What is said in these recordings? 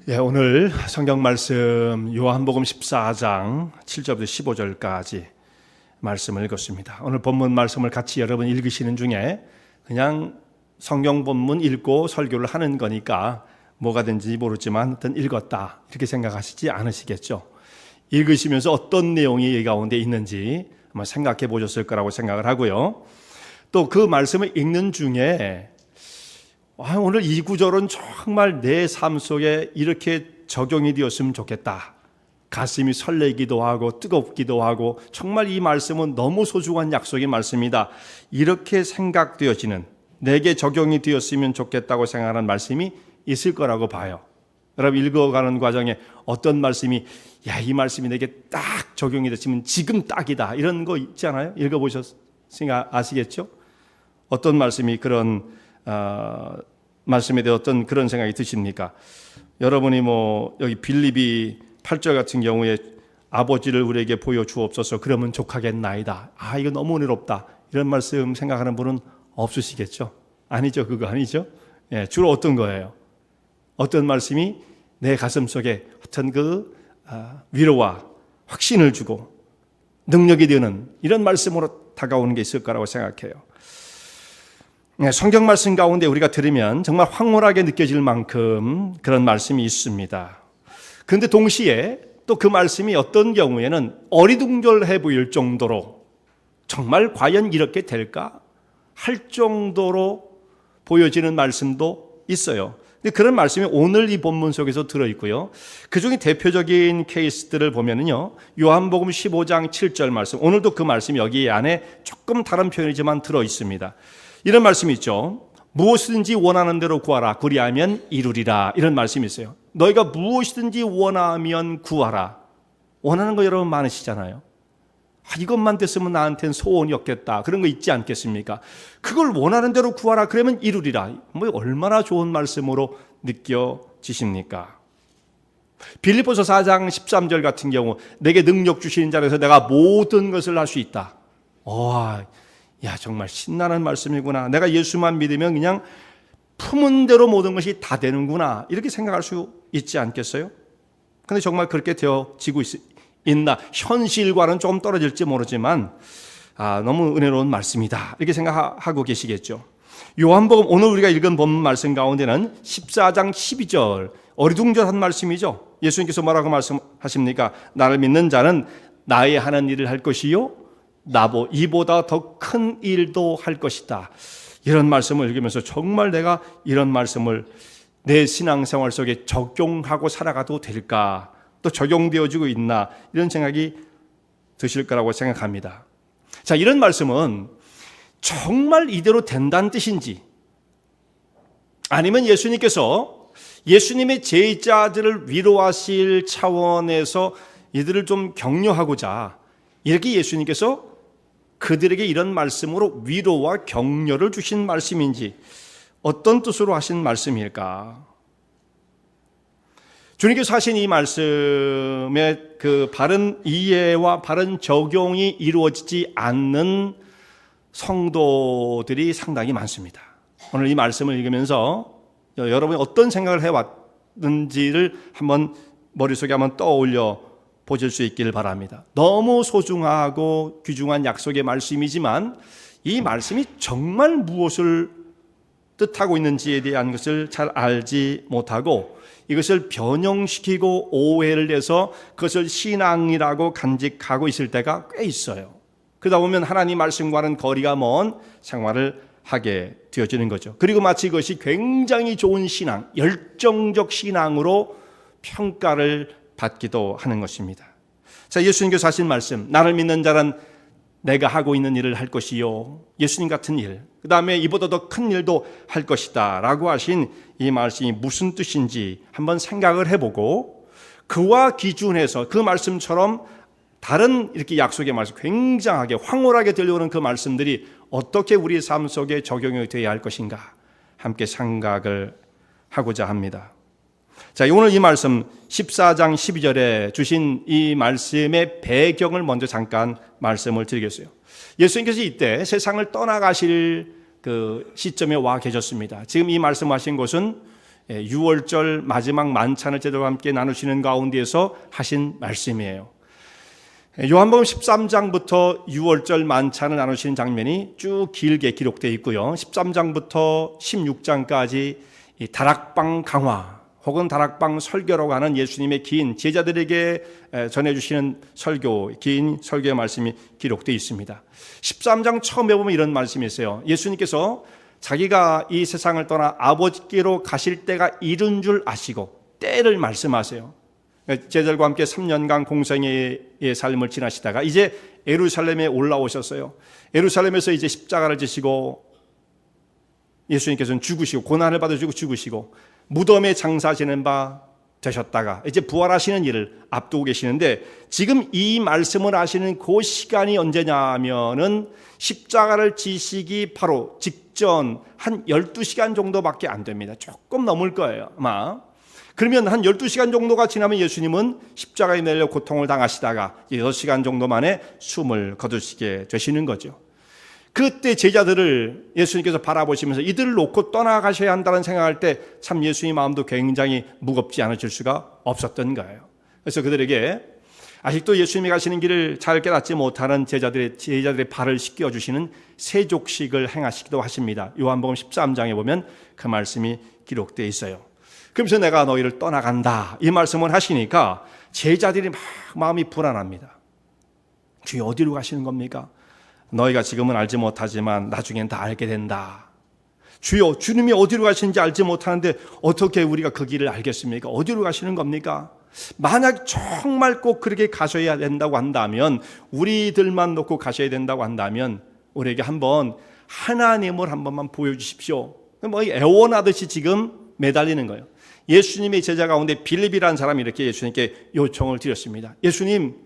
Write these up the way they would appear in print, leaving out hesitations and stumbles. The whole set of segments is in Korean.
오늘 성경 말씀 요한복음 14장 7절부터 15절까지 말씀을 읽었습니다. 오늘 본문 말씀을 같이 여러분 읽으시는 중에 그냥 성경 본문 읽고 설교를 하는 거니까 뭐가 된지 모르지만 하여튼 읽었다 이렇게 생각하시지 않으시겠죠? 읽으시면서 어떤 내용이 이 가운데 있는지 아마 생각해 보셨을 거라고 생각을 하고요. 또 그 말씀을 읽는 중에 오늘 이 구절은 정말 내 삶 속에 이렇게 적용이 되었으면 좋겠다. 가슴이 설레기도 하고 뜨겁기도 하고 정말 이 말씀은 너무 소중한 약속의 말씀이다. 이렇게 생각되어지는 내게 적용이 되었으면 좋겠다고 생각하는 말씀이 있을 거라고 봐요. 여러분 읽어가는 과정에 어떤 말씀이 이 말씀이 내게 딱 적용이 됐으면 지금 딱이다. 이런 거 있지 않아요? 읽어보셨으니까 아시겠죠? 어떤 말씀이 그런 말씀에 대해 어떤 그런 생각이 드십니까? 여러분이 여기 빌립이 8절 같은 경우에 아버지를 우리에게 보여주옵소서 그러면 족하겠나이다. 이거 너무 은혜롭다. 이런 말씀 생각하는 분은 없으시겠죠? 아니죠. 그거 아니죠? 주로 어떤 거예요? 어떤 말씀이 내 가슴 속에 어떤 위로와 확신을 주고 능력이 되는 이런 말씀으로 다가오는 게 있을 거라고 생각해요. 성경 말씀 가운데 우리가 들으면 정말 황홀하게 느껴질 만큼 그런 말씀이 있습니다. 그런데 동시에 또 그 말씀이 어떤 경우에는 어리둥절해 보일 정도로 정말 과연 이렇게 될까 할 정도로 보여지는 말씀도 있어요. 근데 그런 말씀이 오늘 이 본문 속에서 들어있고요. 그중에 대표적인 케이스들을 보면은요, 요한복음 15장 7절 말씀, 오늘도 그 말씀이 여기 안에 조금 다른 표현이지만 들어있습니다. 이런 말씀이 있죠. 무엇이든지 원하는 대로 구하라. 그리하면 이루리라. 이런 말씀이 있어요. 너희가 무엇이든지 원하면 구하라. 원하는 거 여러분 많으시잖아요. 이것만 됐으면 나한테는 소원이 없겠다. 그런 거 있지 않겠습니까? 그걸 원하는 대로 구하라. 그러면 이루리라. 얼마나 좋은 말씀으로 느껴지십니까? 빌립보서 4장 13절 같은 경우 내게 능력 주시는 자에서 내가 모든 것을 할 수 있다. 정말 신나는 말씀이구나. 내가 예수만 믿으면 그냥 품은 대로 모든 것이 다 되는구나. 이렇게 생각할 수 있지 않겠어요? 근데 정말 그렇게 되어지고 있나? 현실과는 조금 떨어질지 모르지만 너무 은혜로운 말씀이다. 이렇게 생각하고 계시겠죠. 요한복음 오늘 우리가 읽은 본문 말씀 가운데는 14장 12절 어리둥절한 말씀이죠. 예수님께서 뭐라고 말씀하십니까? 나를 믿는 자는 나의 하는 일을 할 것이요 이보다 더 큰 일도 할 것이다. 이런 말씀을 읽으면서 정말 내가 이런 말씀을 내 신앙생활 속에 적용하고 살아가도 될까? 또 적용되어지고 있나? 이런 생각이 드실 거라고 생각합니다. 자, 이런 말씀은 정말 이대로 된다는 뜻인지 아니면 예수님께서 예수님의 제자들을 위로하실 차원에서 이들을 좀 격려하고자 이렇게 예수님께서 그들에게 이런 말씀으로 위로와 격려를 주신 말씀인지 어떤 뜻으로 하신 말씀일까? 주님께서 하신 이 말씀의 그 바른 이해와 바른 적용이 이루어지지 않는 성도들이 상당히 많습니다. 오늘 이 말씀을 읽으면서 여러분이 어떤 생각을 해왔는지를 한번 머릿속에 한번 떠올려 보실 수 있기를 바랍니다. 너무 소중하고 귀중한 약속의 말씀이지만 이 말씀이 정말 무엇을 뜻하고 있는지에 대한 것을 잘 알지 못하고 이것을 변형시키고 오해를 해서 그것을 신앙이라고 간직하고 있을 때가 꽤 있어요. 그러다 보면 하나님 말씀과는 거리가 먼 생활을 하게 되어지는 거죠. 그리고 마치 그것이 굉장히 좋은 신앙, 열정적 신앙으로 평가를 받기도 하는 것입니다. 자, 예수님께서 하신 말씀, 나를 믿는 자는 내가 하고 있는 일을 할 것이요, 예수님 같은 일, 그 다음에 이보다 더 큰 일도 할 것이다 라고 하신 이 말씀이 무슨 뜻인지 한번 생각을 해보고 그와 기준해서 그 말씀처럼 다른 이렇게 약속의 말씀, 굉장하게 황홀하게 들려오는 그 말씀들이 어떻게 우리 삶 속에 적용이 되어야 할 것인가 함께 생각을 하고자 합니다. 자, 오늘 이 말씀 14장 12절에 주신 이 말씀의 배경을 먼저 잠깐 말씀을 드리겠어요. 예수님께서 이때 세상을 떠나가실 그 시점에 와 계셨습니다. 지금 이 말씀하신 곳은 유월절 마지막 만찬을 제대로 함께 나누시는 가운데에서 하신 말씀이에요. 요한복음 13장부터 유월절 만찬을 나누시는 장면이 쭉 길게 기록되어 있고요. 13장부터 16장까지 이 다락방 강화 혹은 다락방 설교라고 하는 예수님의 긴 제자들에게 전해주시는 설교, 긴 설교의 말씀이 기록되어 있습니다. 13장 처음에 보면 이런 말씀이 있어요. 예수님께서 자기가 이 세상을 떠나 아버지께로 가실 때가 이른 줄 아시고 때를 말씀하세요. 제자들과 함께 3년간 공생애의 삶을 지나시다가 이제 예루살렘에 올라오셨어요. 예루살렘에서 이제 십자가를 지시고 예수님께서는 죽으시고 고난을 받으시고 죽으시고 무덤에 장사지는 바 되셨다가 이제 부활하시는 일을 앞두고 계시는데 지금 이 말씀을 하시는 그 시간이 언제냐 하면은 십자가를 지시기 바로 직전 한 12시간 정도밖에 안 됩니다. 조금 넘을 거예요 아마. 그러면 한 12시간 정도가 지나면 예수님은 십자가에 매려 고통을 당하시다가 6시간 정도 만에 숨을 거두시게 되시는 거죠. 그때 제자들을 예수님께서 바라보시면서 이들을 놓고 떠나가셔야 한다는 생각할 때 참 예수님 마음도 굉장히 무겁지 않으실 수가 없었던 거예요. 그래서 그들에게 아직도 예수님이 가시는 길을 잘 깨닫지 못하는 제자들의 발을 씻겨주시는 세족식을 행하시기도 하십니다. 요한복음 13장에 보면 그 말씀이 기록되어 있어요. 그러면서 내가 너희를 떠나간다 이 말씀을 하시니까 제자들이 막 마음이 불안합니다. 주여 어디로 가시는 겁니까? 너희가 지금은 알지 못하지만 나중엔 다 알게 된다. 주여 주님이 어디로 가시는지 알지 못하는데 어떻게 우리가 그 길을 알겠습니까? 어디로 가시는 겁니까? 만약 정말 꼭 그렇게 가셔야 된다고 한다면 우리들만 놓고 가셔야 된다고 한다면 우리에게 한번 하나님을 한 번만 보여주십시오. 뭐 애원하듯이 지금 매달리는 거예요. 예수님의 제자 가운데 빌립이라는 사람이 이렇게 예수님께 요청을 드렸습니다. 예수님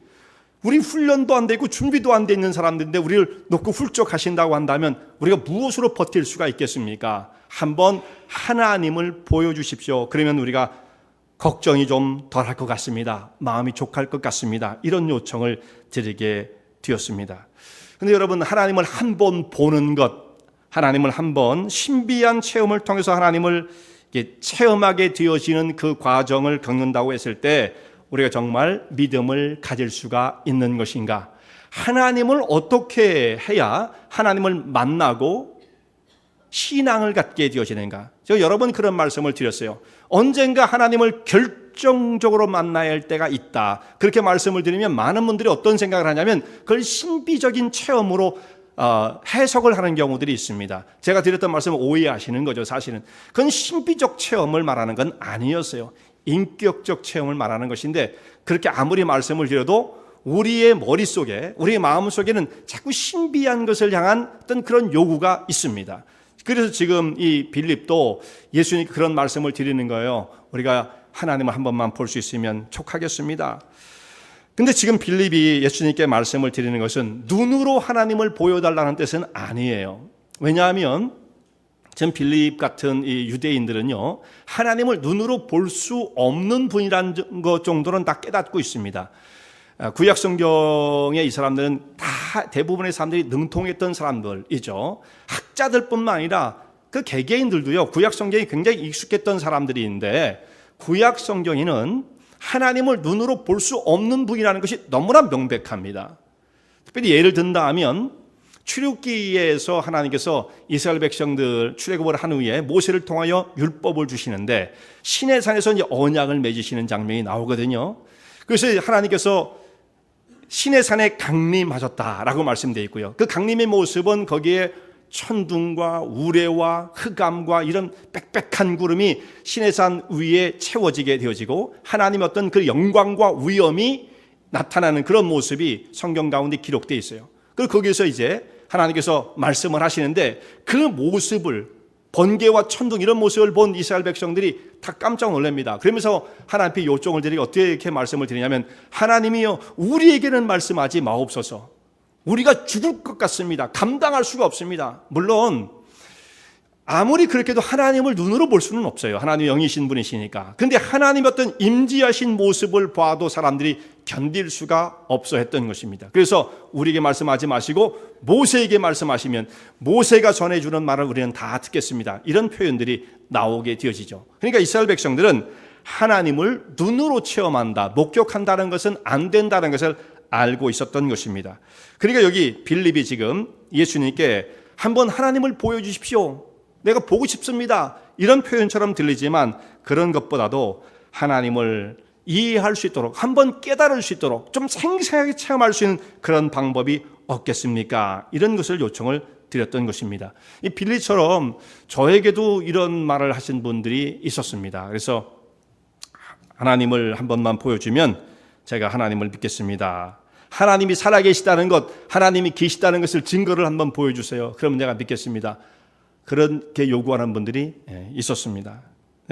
우리 훈련도 안 되고 준비도 안 돼 있는 사람들인데 우리를 놓고 훌쩍 가신다고 한다면 우리가 무엇으로 버틸 수가 있겠습니까? 한번 하나님을 보여주십시오. 그러면 우리가 걱정이 좀 덜할 것 같습니다. 마음이 족할 것 같습니다. 이런 요청을 드리게 되었습니다. 그런데 여러분 하나님을 한 번 보는 것, 하나님을 한번 신비한 체험을 통해서 하나님을 체험하게 되어지는 그 과정을 겪는다고 했을 때 우리가 정말 믿음을 가질 수가 있는 것인가? 하나님을 어떻게 해야 하나님을 만나고 신앙을 갖게 되어지는가? 제가 여러 번 그런 말씀을 드렸어요. 언젠가 하나님을 결정적으로 만나야 할 때가 있다. 그렇게 말씀을 드리면 많은 분들이 어떤 생각을 하냐면 그걸 신비적인 체험으로 해석을 하는 경우들이 있습니다. 제가 드렸던 말씀을 오해하시는 거죠. 사실은 그건 신비적 체험을 말하는 건 아니었어요. 인격적 체험을 말하는 것인데 그렇게 아무리 말씀을 드려도 우리의 머릿속에 우리의 마음속에는 자꾸 신비한 것을 향한 어떤 그런 요구가 있습니다. 그래서 지금 이 빌립도 예수님 그런 말씀을 드리는 거예요. 우리가 하나님을 한 번만 볼 수 있으면 촉하겠습니다. 근데 지금 빌립이 예수님께 말씀을 드리는 것은 눈으로 하나님을 보여달라는 뜻은 아니에요. 왜냐하면 전 빌립 같은 이 유대인들은요 하나님을 눈으로 볼 수 없는 분이라는 것 정도는 다 깨닫고 있습니다. 구약 성경에 이 사람들은 다 대부분의 사람들이 능통했던 사람들이죠. 학자들뿐만 아니라 그 개개인들도요 구약 성경이 굉장히 익숙했던 사람들인데 구약 성경에는 하나님을 눈으로 볼 수 없는 분이라는 것이 너무나 명백합니다. 특별히 예를 든다 하면 출애굽기에서 하나님께서 이스라엘 백성들 출애굽을 한 후에 모세를 통하여 율법을 주시는데 시내산에서 이제 언약을 맺으시는 장면이 나오거든요. 그래서 하나님께서 시내산에 강림하셨다라고 말씀되어 있고요. 그 강림의 모습은 거기에 천둥과 우레와 흑암과 이런 빽빽한 구름이 시내산 위에 채워지게 되어지고 하나님의 어떤 그 영광과 위엄이 나타나는 그런 모습이 성경 가운데 기록되어 있어요. 그리고 거기에서 이제 하나님께서 말씀을 하시는데 그 모습을 번개와 천둥 이런 모습을 본 이스라엘 백성들이 다 깜짝 놀랍니다. 그러면서 하나님께 요청을 드리고 어떻게 말씀을 드리냐면 하나님이여 우리에게는 말씀하지 마옵소서. 우리가 죽을 것 같습니다. 감당할 수가 없습니다. 물론 아무리 그렇게도 하나님을 눈으로 볼 수는 없어요. 하나님이 영이신 분이시니까. 근데 하나님의 어떤 임재하신 모습을 봐도 사람들이 견딜 수가 없어 했던 것입니다. 그래서 우리에게 말씀하지 마시고 모세에게 말씀하시면 모세가 전해주는 말을 우리는 다 듣겠습니다. 이런 표현들이 나오게 되어지죠. 그러니까 이스라엘 백성들은 하나님을 눈으로 체험한다, 목격한다는 것은 안 된다는 것을 알고 있었던 것입니다. 그러니까 여기 빌립이 지금 예수님께 한번 하나님을 보여주십시오, 내가 보고 싶습니다, 이런 표현처럼 들리지만 그런 것보다도 하나님을 이해할 수 있도록, 한번 깨달을 수 있도록 좀 생생하게 체험할 수 있는 그런 방법이 없겠습니까? 이런 것을 요청을 드렸던 것입니다. 이 빌립처럼 저에게도 이런 말을 하신 분들이 있었습니다. 그래서 하나님을 한 번만 보여주면 제가 하나님을 믿겠습니다. 하나님이 살아계시다는 것, 하나님이 계시다는 것을 증거를 한번 보여주세요. 그러면 내가 믿겠습니다. 그렇게 요구하는 분들이 있었습니다.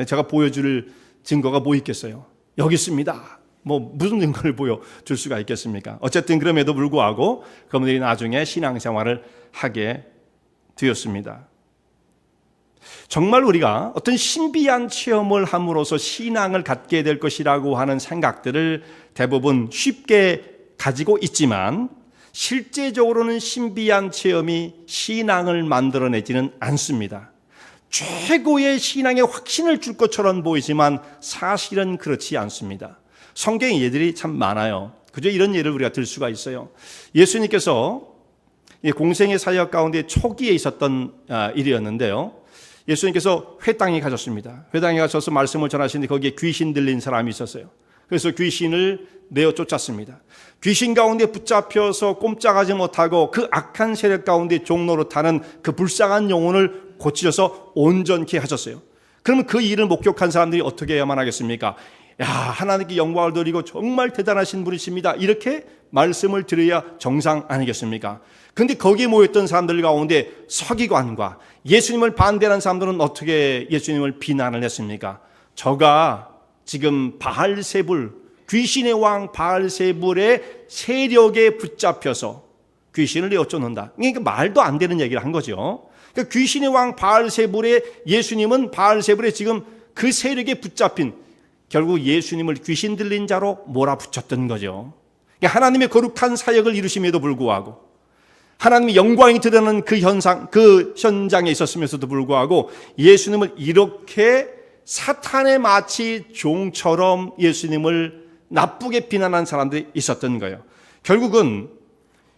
제가 보여줄 증거가 뭐 있겠어요? 여기 있습니다. 뭐 무슨 증거를 보여줄 수가 있겠습니까? 어쨌든 그럼에도 불구하고 그분들이 나중에 신앙생활을 하게 되었습니다. 정말 우리가 어떤 신비한 체험을 함으로써 신앙을 갖게 될 것이라고 하는 생각들을 대부분 쉽게 가지고 있지만 실제적으로는 신비한 체험이 신앙을 만들어내지는 않습니다. 최고의 신앙의 확신을 줄 것처럼 보이지만 사실은 그렇지 않습니다. 성경에 예들이 참 많아요. 그저 이런 예를 우리가 들 수가 있어요. 예수님께서 공생의 사역 가운데 초기에 있었던 일이었는데요. 예수님께서 회당에 가셨습니다. 회당에 가셔서 말씀을 전하시는데 거기에 귀신 들린 사람이 있었어요. 그래서 귀신을 내어 쫓았습니다. 귀신 가운데 붙잡혀서 꼼짝하지 못하고 그 악한 세력 가운데 종노릇하는 그 불쌍한 영혼을 고치셔서 온전케 하셨어요. 그러면 그 일을 목격한 사람들이 어떻게 해야만 하겠습니까? 야, 하나님께 영광을 드리고 정말 대단하신 분이십니다, 이렇게 말씀을 드려야 정상 아니겠습니까? 근데 거기에 모였던 사람들 가운데 서기관과 예수님을 반대하는 사람들은 어떻게 예수님을 비난을 했습니까? 저가 지금 바알세불, 귀신의 왕 바알세불의 세력에 붙잡혀서 귀신을 내어 쫓는다. 그러니까 말도 안 되는 얘기를 한 거죠. 그러니까 귀신의 왕 바알세불의 예수님은 바알세불의 지금 그 세력에 붙잡힌, 결국 예수님을 귀신 들린 자로 몰아붙였던 거죠. 그러니까 하나님의 거룩한 사역을 이루심에도 불구하고, 하나님의 영광이 드러나는 그 현장에 있었으면서도 불구하고 예수님을 이렇게 사탄의 마치 종처럼 예수님을 나쁘게 비난한 사람들이 있었던 거예요. 결국은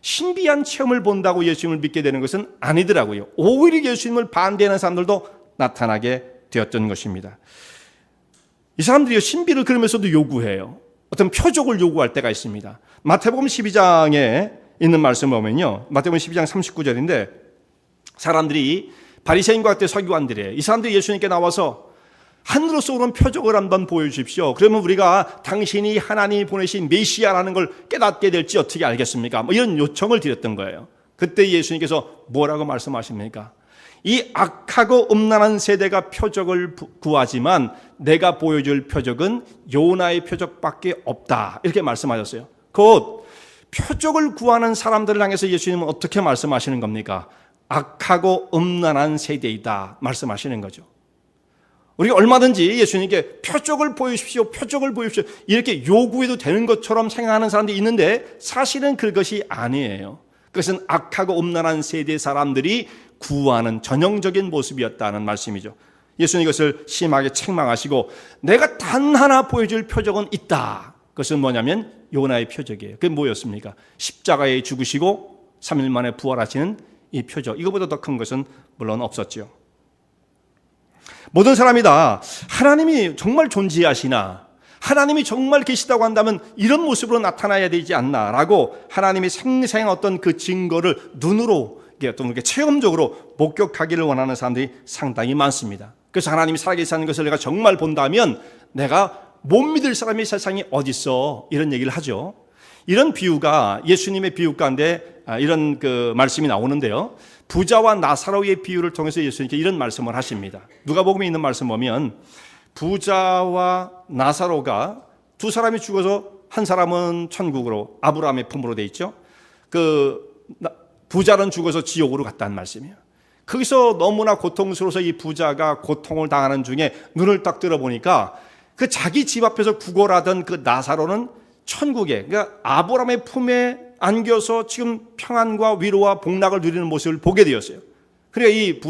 신비한 체험을 본다고 예수님을 믿게 되는 것은 아니더라고요. 오히려 예수님을 반대하는 사람들도 나타나게 되었던 것입니다. 이 사람들이 신비를 그러면서도 요구해요. 어떤 표적을 요구할 때가 있습니다. 마태복음 12장에 있는 말씀을 보면요, 마태복음 12장 39절인데 사람들이 바리새인과 같은 서기관들이에요. 이 사람들이 예수님께 나와서 하늘로서 오는 표적을 한번 보여주십시오. 그러면 우리가 당신이 하나님이 보내신 메시아라는 걸 깨닫게 될지 어떻게 알겠습니까? 뭐 이런 요청을 드렸던 거예요. 그때 예수님께서 뭐라고 말씀하십니까? 이 악하고 음란한 세대가 표적을 구하지만 내가 보여줄 표적은 요나의 표적밖에 없다, 이렇게 말씀하셨어요. 곧 표적을 구하는 사람들을 향해서 예수님은 어떻게 말씀하시는 겁니까? 악하고 음란한 세대이다 말씀하시는 거죠. 우리가 얼마든지 예수님께 표적을 보여주십시오, 표적을 보여주십시오, 이렇게 요구해도 되는 것처럼 생각하는 사람들이 있는데 사실은 그것이 아니에요. 그것은 악하고 음란한 세대 사람들이 구하는 전형적인 모습이었다는 말씀이죠. 예수님 이것을 심하게 책망하시고 내가 단 하나 보여줄 표적은 있다. 그것은 뭐냐면 요나의 표적이에요. 그게 뭐였습니까? 십자가에 죽으시고 3일 만에 부활하시는 이 표적. 이거보다 더 큰 것은 물론 없었죠. 모든 사람이 다 하나님이 정말 존재하시나, 하나님이 정말 계시다고 한다면 이런 모습으로 나타나야 되지 않나라고 하나님의 생생한 어떤 그 증거를 눈으로 어떤 이렇게 체험적으로 목격하기를 원하는 사람들이 상당히 많습니다. 그래서 하나님이 살아계시다는 것을 내가 정말 본다면 내가 못 믿을 사람이 세상에 어디 있어, 이런 얘기를 하죠. 이런 비유가 예수님의 비유 가운데 이런 그 말씀이 나오는데요. 부자와 나사로의 비유를 통해서 예수님께 이런 말씀을 하십니다. 누가복음에 있는 말씀 보면 부자와 나사로가 두 사람이 죽어서 한 사람은 천국으로 아브라함의 품으로 돼 있죠. 그 부자는 죽어서 지옥으로 갔다는 말씀이에요. 거기서 너무나 고통스러워서 이 부자가 고통을 당하는 중에 눈을 딱 들어보니까 그 자기 집 앞에서 구걸하던 그 나사로는 천국에, 그러니까 아브라함의 품에 안겨서 지금 평안과 위로와 복락을 누리는 모습을 보게 되었어요. 그러니까 이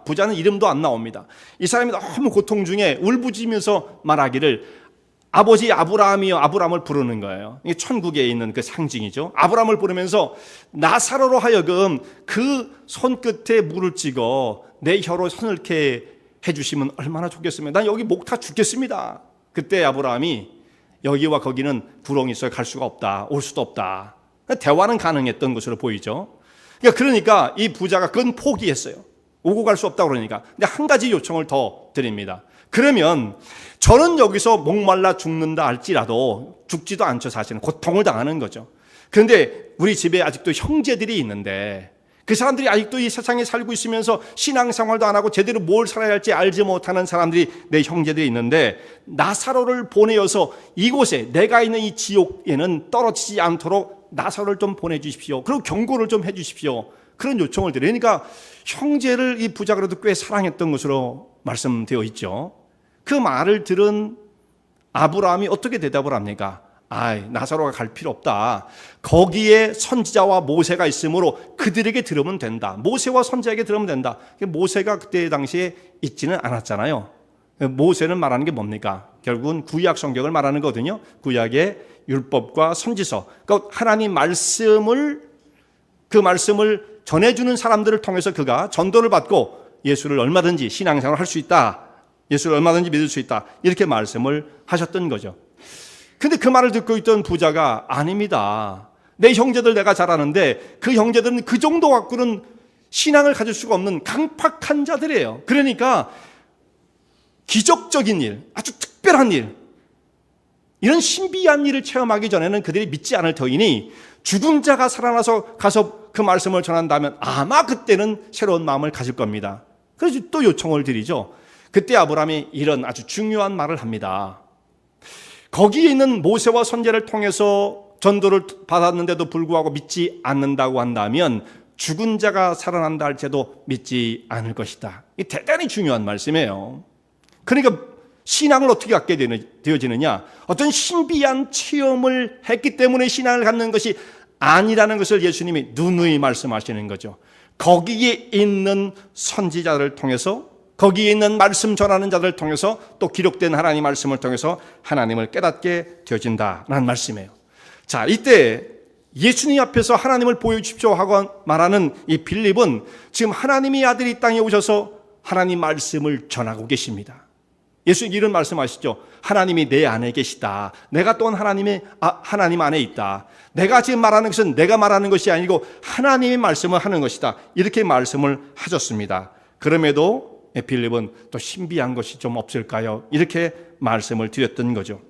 부자는 이름도 안 나옵니다. 이 사람이 너무 고통 중에 울부짖으면서 말하기를 아버지 아브라함이여, 아브라함을 부르는 거예요. 이게 천국에 있는 그 상징이죠. 아브라함을 부르면서 나사로로 하여금 그 손끝에 물을 찍어 내 혀로 서늘케 해주시면 얼마나 좋겠습니까? 난 여기 목 타 죽겠습니다. 그때 아브라함이 여기와 거기는 구렁이 있어야 갈 수가 없다, 올 수도 없다. 대화는 가능했던 것으로 보이죠. 그러니까 이 부자가 그건 포기했어요. 오고 갈 수 없다고 그러니까. 근데 한 가지 요청을 더 드립니다. 그러면 저는 여기서 목말라 죽는다 할지라도 죽지도 않죠. 사실은 고통을 당하는 거죠. 그런데 우리 집에 아직도 형제들이 있는데 그 사람들이 아직도 이 세상에 살고 있으면서 신앙생활도 안 하고 제대로 뭘 살아야 할지 알지 못하는 사람들이, 내 형제들이 있는데 나사로를 보내어서 이곳에, 내가 있는 이 지옥에는 떨어지지 않도록 나사로를 좀 보내주십시오. 그리고 경고를 좀 해주십시오. 그런 요청을 드려요. 그러니까 형제를 이 부자가 그래도 꽤 사랑했던 것으로 말씀되어 있죠. 그 말을 들은 아브라함이 어떻게 대답을 합니까? 나사로가 갈 필요 없다. 거기에 선지자와 모세가 있으므로 그들에게 들으면 된다. 모세와 선지자에게 들으면 된다. 모세가 그때 당시에 있지는 않았잖아요. 모세는 말하는 게 뭡니까? 결국은 구약 성경을 말하는 거거든요. 구약의 율법과 선지서. 그러니까 하나님 그 말씀을 전해주는 사람들을 통해서 그가 전도를 받고 예수를 얼마든지 신앙생활을 할 수 있다. 예수를 얼마든지 믿을 수 있다. 이렇게 말씀을 하셨던 거죠. 근데 그 말을 듣고 있던 부자가 아닙니다. 내 형제들 내가 잘 아는데 그 형제들은 그 정도 갖고는 신앙을 가질 수가 없는 강팍한 자들이에요. 그러니까 기적적인 일, 아주 특별한 일, 이런 신비한 일을 체험하기 전에는 그들이 믿지 않을 터이니 죽은 자가 살아나서 가서 그 말씀을 전한다면 아마 그때는 새로운 마음을 가질 겁니다. 그래서 또 요청을 드리죠. 그때 아브라함이 이런 아주 중요한 말을 합니다. 거기에 있는 모세와 선지자를 통해서 전도를 받았는데도 불구하고 믿지 않는다고 한다면 죽은 자가 살아난다 할지라도 믿지 않을 것이다. 이게 대단히 중요한 말씀이에요. 그러니까 신앙을 어떻게 갖게 되어지느냐? 어떤 신비한 체험을 했기 때문에 신앙을 갖는 것이 아니라는 것을 예수님이 누누이 말씀하시는 거죠. 거기에 있는 선지자를 통해서, 거기에 있는 말씀 전하는 자들을 통해서, 또 기록된 하나님 말씀을 통해서 하나님을 깨닫게 되어진다라는 말씀이에요. 자, 이때 예수님 앞에서 하나님을 보여주십시오 하고 말하는 이 빌립은 지금 하나님의 아들이 땅에 오셔서 하나님 말씀을 전하고 계십니다. 예수님 이런 말씀하시죠. 하나님이 내 안에 계시다. 내가 또한 하나님 안에 있다. 내가 지금 말하는 것은 내가 말하는 것이 아니고 하나님의 말씀을 하는 것이다. 이렇게 말씀을 하셨습니다. 그럼에도 빌립은 또 신비한 것이 좀 없을까요? 이렇게 말씀을 드렸던 거죠.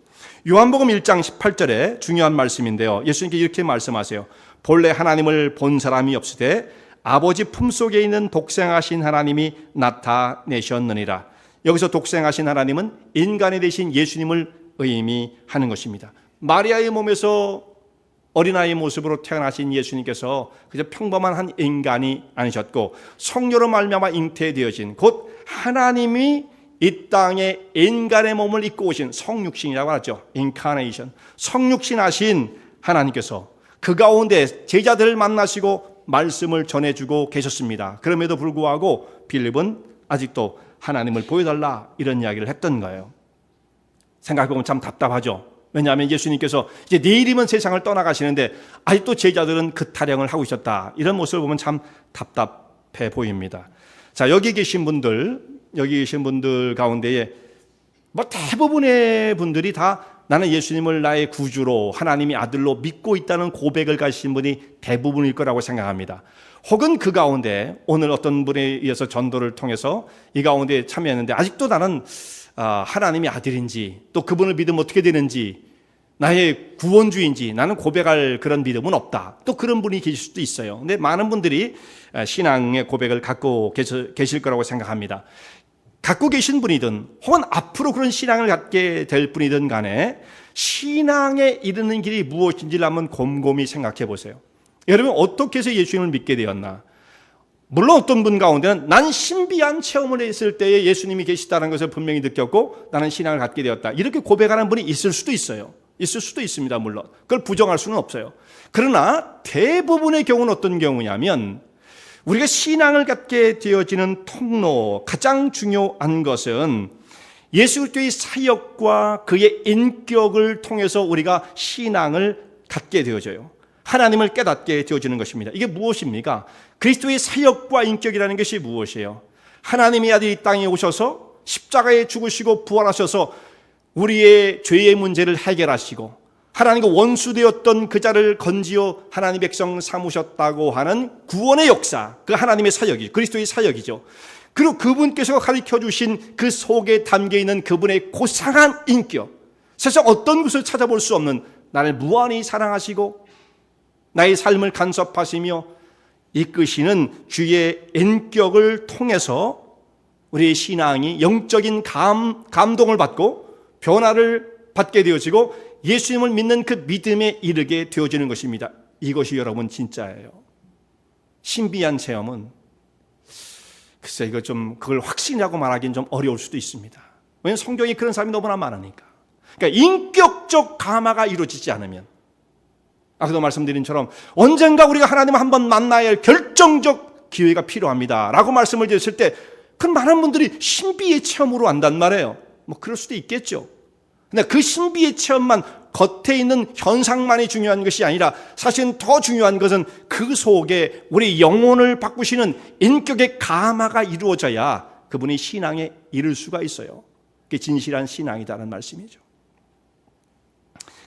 요한복음 1장 18절에 중요한 말씀인데요. 예수님께 이렇게 말씀하세요. 본래 하나님을 본 사람이 없으되 아버지 품속에 있는 독생하신 하나님이 나타내셨느니라. 여기서 독생하신 하나님은 인간이 되신 예수님을 의미하는 것입니다. 마리아의 몸에서 어린아이의 모습으로 태어나신 예수님께서 그저 평범한 한 인간이 아니셨고 성령으로 말미암아 잉태되어진 곧 하나님이 이 땅에 인간의 몸을 입고 오신 성육신이라고 하죠. 인카네이션. 성육신하신 하나님께서 그 가운데 제자들을 만나시고 말씀을 전해주고 계셨습니다. 그럼에도 불구하고 빌립은 아직도 하나님을 보여달라 이런 이야기를 했던 거예요. 생각해보면 참 답답하죠. 왜냐하면 예수님께서 이제 내일이면 세상을 떠나가시는데 아직도 제자들은 그 타령을 하고 있었다. 이런 모습을 보면 참 답답해 보입니다. 자, 여기 계신 분들 가운데에 대부분의 분들이 다 나는 예수님을 나의 구주로 하나님의 아들로 믿고 있다는 고백을 가지신 분이 대부분일 거라고 생각합니다. 혹은 그 가운데 오늘 어떤 분에 의해서 전도를 통해서 이 가운데 참여했는데 아직도 나는 하나님의 아들인지 또 그분을 믿으면 어떻게 되는지 나의 구원주인지 나는 고백할 그런 믿음은 없다. 또 그런 분이 계실 수도 있어요. 근데 많은 분들이 신앙의 고백을 갖고 계실 거라고 생각합니다. 갖고 계신 분이든 혹은 앞으로 그런 신앙을 갖게 될 분이든 간에 신앙에 이르는 길이 무엇인지를 한번 곰곰이 생각해 보세요. 여러분 어떻게 해서 예수님을 믿게 되었나? 물론 어떤 분 가운데는 난 신비한 체험을 했을 때에 예수님이 계시다는 것을 분명히 느꼈고 나는 신앙을 갖게 되었다, 이렇게 고백하는 분이 있을 수도 있어요. 있을 수도 있습니다. 물론 그걸 부정할 수는 없어요. 그러나 대부분의 경우는 어떤 경우냐면, 우리가 신앙을 갖게 되어지는 통로, 가장 중요한 것은 예수 그리스도의 사역과 그의 인격을 통해서 우리가 신앙을 갖게 되어져요. 하나님을 깨닫게 되어지는 것입니다. 이게 무엇입니까? 그리스도의 사역과 인격이라는 것이 무엇이에요? 하나님의 아들이 이 땅에 오셔서 십자가에 죽으시고 부활하셔서 우리의 죄의 문제를 해결하시고 하나님과 원수되었던 그 자를 건지어 하나님의 백성 삼으셨다고 하는 구원의 역사, 그 하나님의 사역이죠. 그리스도의 사역이죠. 그리고 그분께서 가르쳐주신 그 속에 담겨있는 그분의 고상한 인격, 세상 어떤 것을 찾아볼 수 없는, 나를 무한히 사랑하시고 나의 삶을 간섭하시며 이끄시는 주의 인격을 통해서 우리의 신앙이 영적인 감동을 받고 변화를 받게 되어지고 예수님을 믿는 그 믿음에 이르게 되어지는 것입니다. 이것이 여러분 진짜예요. 신비한 체험은 글쎄 이거 좀 그걸 확신이라고 말하기는 좀 어려울 수도 있습니다. 왜냐하면 성경에 그런 사람이 너무나 많으니까. 그러니까 인격적 감화가 이루어지지 않으면, 아까도 말씀드린 처럼 언젠가 우리가 하나님을 한번 만나야 할 결정적 기회가 필요합니다 라고 말씀을 드렸을 때 그 많은 분들이 신비의 체험으로 안단 말이에요. 뭐 그럴 수도 있겠죠. 근데 그 신비의 체험만, 겉에 있는 현상만이 중요한 것이 아니라 사실은 더 중요한 것은 그 속에 우리 영혼을 바꾸시는 인격의 감화가 이루어져야 그분이 신앙에 이를 수가 있어요. 그게 진실한 신앙이다라는 말씀이죠.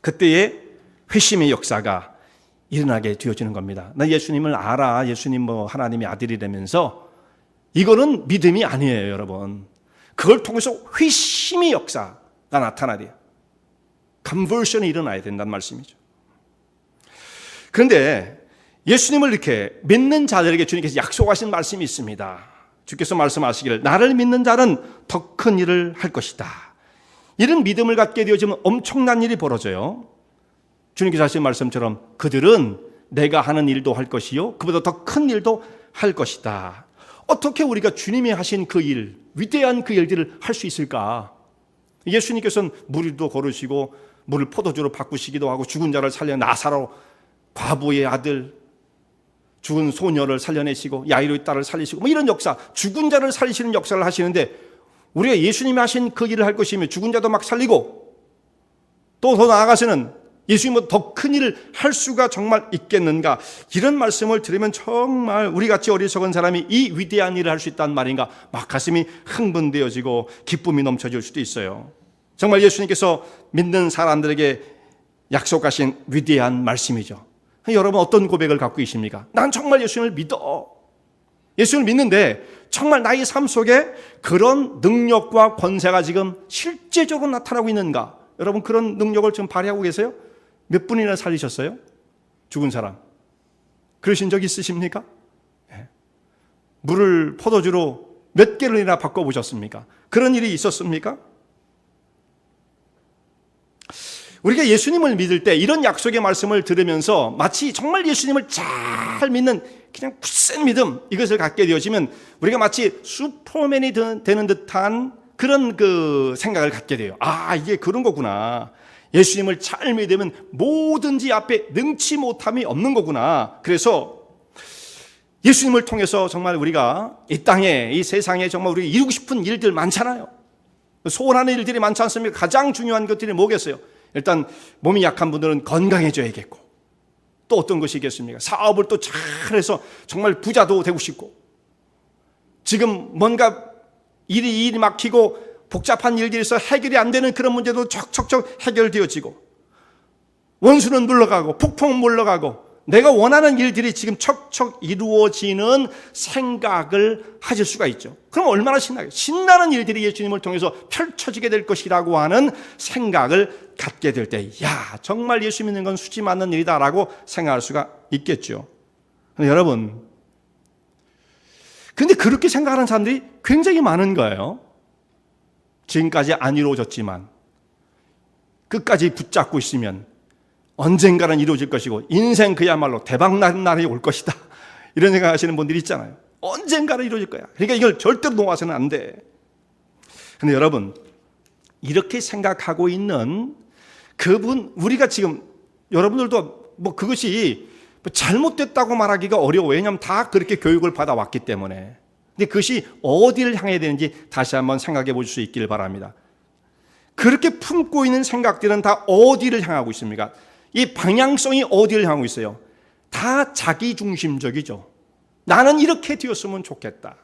그때의 회심의 역사가 일어나게 되어지는 겁니다. 나 예수님을 알아, 예수님 뭐 하나님의 아들이라면서, 이거는 믿음이 아니에요, 여러분. 그걸 통해서 회심의 역사가 나타나야 돼요. 컨버션이 일어나야 된다는 말씀이죠. 그런데 예수님을 이렇게 믿는 자들에게 주님께서 약속하신 말씀이 있습니다. 주께서 말씀하시기를 나를 믿는 자는 더 큰 일을 할 것이다. 이런 믿음을 갖게 되어지면 엄청난 일이 벌어져요. 주님께서 하신 말씀처럼 그들은 내가 하는 일도 할 것이요 그보다 더 큰 일도 할 것이다. 어떻게 우리가 주님이 하신 그 일, 위대한 그 일들을 할 수 있을까? 예수님께서는 물도 거르시고 물을 포도주로 바꾸시기도 하고 죽은 자를 살려 나사로, 과부의 아들, 죽은 소녀를 살려내시고 야이로의 딸을 살리시고 뭐 이런 역사, 죽은 자를 살리시는 역사를 하시는데, 우리가 예수님이 하신 그 일을 할 것이면 죽은 자도 막 살리고 또 더 나아가서는 예수님은 더 큰 일을 할 수가 정말 있겠는가? 이런 말씀을 들으면 정말 우리같이 어리석은 사람이 이 위대한 일을 할 수 있다는 말인가? 막 가슴이 흥분되어지고 기쁨이 넘쳐질 수도 있어요. 정말 예수님께서 믿는 사람들에게 약속하신 위대한 말씀이죠. 여러분 어떤 고백을 갖고 계십니까? 난 정말 예수님을 믿어. 예수님을 믿는데 정말 나의 삶 속에 그런 능력과 권세가 지금 실제적으로 나타나고 있는가? 여러분 그런 능력을 지금 발휘하고 계세요? 몇 분이나 살리셨어요? 죽은 사람. 그러신 적 있으십니까? 네. 물을 포도주로 몇 개를이나 바꿔보셨습니까? 그런 일이 있었습니까? 우리가 예수님을 믿을 때 이런 약속의 말씀을 들으면서 마치 정말 예수님을 잘 믿는 그냥 굳센 믿음, 이것을 갖게 되어지면 우리가 마치 슈퍼맨이 되는 듯한 그런 그 생각을 갖게 돼요. 아, 이게 그런 거구나. 예수님을 잘 믿으면 뭐든지 앞에 능치 못함이 없는 거구나. 그래서 예수님을 통해서 정말 우리가 이 땅에, 이 세상에 정말 우리가 이루고 싶은 일들 많잖아요. 소원하는 일들이 많지 않습니까? 가장 중요한 것들이 뭐겠어요? 일단 몸이 약한 분들은 건강해져야겠고, 또 어떤 것이 있겠습니까? 사업을 또 잘해서 정말 부자도 되고 싶고, 지금 뭔가 일이 막히고 복잡한 일들이 있어 해결이 안 되는 그런 문제도 척척척 해결되어지고, 원수는 물러가고 폭풍은 물러가고, 내가 원하는 일들이 지금 척척 이루어지는 생각을 하실 수가 있죠. 그럼 얼마나 신나요? 신나는 일들이 예수님을 통해서 펼쳐지게 될 것이라고 하는 생각을 갖게 될 때, 야, 정말 예수 믿는 건 수지 맞는 일이다라고 생각할 수가 있겠죠. 여러분, 근데 그렇게 생각하는 사람들이 굉장히 많은 거예요. 지금까지 안 이루어졌지만 끝까지 붙잡고 있으면 언젠가는 이루어질 것이고 인생 그야말로 대박나는 날이 올 것이다, 이런 생각하시는 분들이 있잖아요. 언젠가는 이루어질 거야. 그러니까 이걸 절대로 놓아서는 안 돼. 근데 여러분, 이렇게 생각하고 있는 그분, 우리가 지금 여러분들도 뭐 그것이 잘못됐다고 말하기가 어려워요. 왜냐하면 다 그렇게 교육을 받아왔기 때문에. 근데 그것이 어디를 향해야 되는지 다시 한번 생각해 보실 수 있기를 바랍니다. 그렇게 품고 있는 생각들은 다 어디를 향하고 있습니까? 이 방향성이 어디를 향하고 있어요? 다 자기중심적이죠. 나는 이렇게 되었으면 좋겠다.